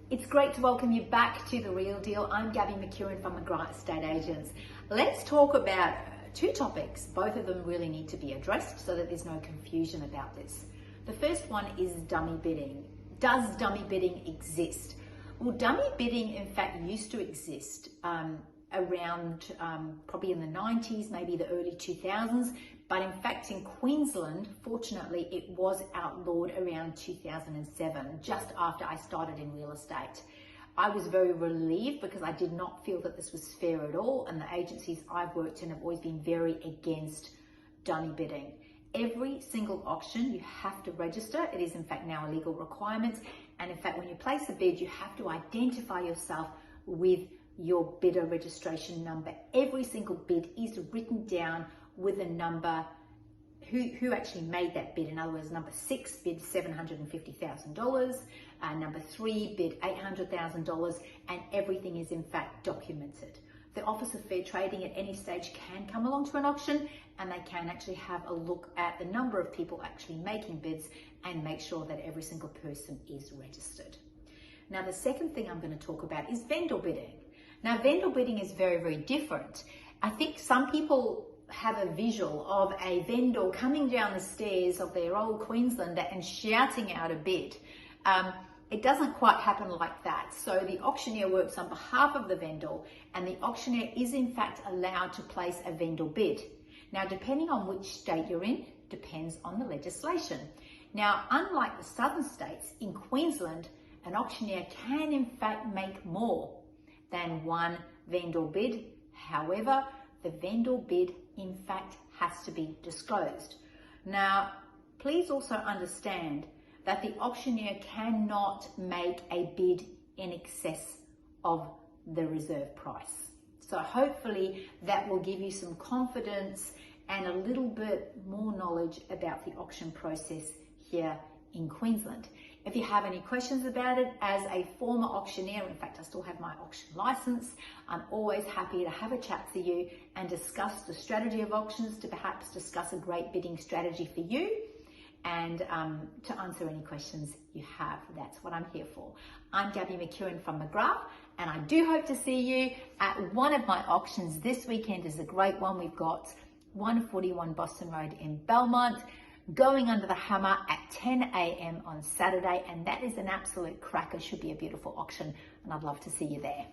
It's great to welcome you back to The Real Deal. I'm Gabby McEwen from McGrath Estate Agents. Let's talk about two topics. Both of them really need to be addressed so that there's no confusion about this. The first one is dummy bidding. Does dummy bidding exist? Well, dummy bidding in fact used to exist around probably in the 90s, maybe the early 2000s, but in fact in Queensland, fortunately, it was outlawed around 2007, just after I started in real estate. I was very relieved because I did not feel that this was fair at all, and the agencies I've worked in have always been very against dummy bidding. Every single auction you have to register. It is in fact now a legal requirement, and in fact when you place a bid you have to identify yourself with your bidder registration number. Every single bid is written down with a number who actually made that bid. In other words, number 6 bid $750,000, number 3 bid $800,000, and everything is in fact documented. The Office of Fair Trading at any stage can come along to an auction and they can actually have a look at the number of people actually making bids and make sure that every single person is registered. Now, the second thing I'm going to talk about is vendor bidding. Now, vendor bidding is very, very different. I think some people have a visual of a vendor coming down the stairs of their old Queenslander and shouting out a bid. It doesn't quite happen like that. So the auctioneer works on behalf of the vendor, and the auctioneer is in fact allowed to place a vendor bid. Now, depending on which state you're in, depends on the legislation. Now, unlike the southern states, in Queensland, an auctioneer can in fact make more than one vendor bid. However, the vendor bid in fact has to be disclosed. Now, please also understand that the auctioneer cannot make a bid in excess of the reserve price. So hopefully that will give you some confidence and a little bit more knowledge about the auction process here in Queensland. If you have any questions about it, as a former auctioneer, in fact I still have my auction license, I'm always happy to have a chat to you and discuss the strategy of auctions, to perhaps discuss a great bidding strategy for you, and to answer any questions you have. That's what I'm here for. I'm Gabby McEwen from McGrath, and I do hope to see you at one of my auctions. This weekend is a great one. We've got 141 Boston Road in Belmont, going under the hammer at 10 a.m. on Saturday, and that is an absolute cracker. Should be a beautiful auction, and I'd love to see you there.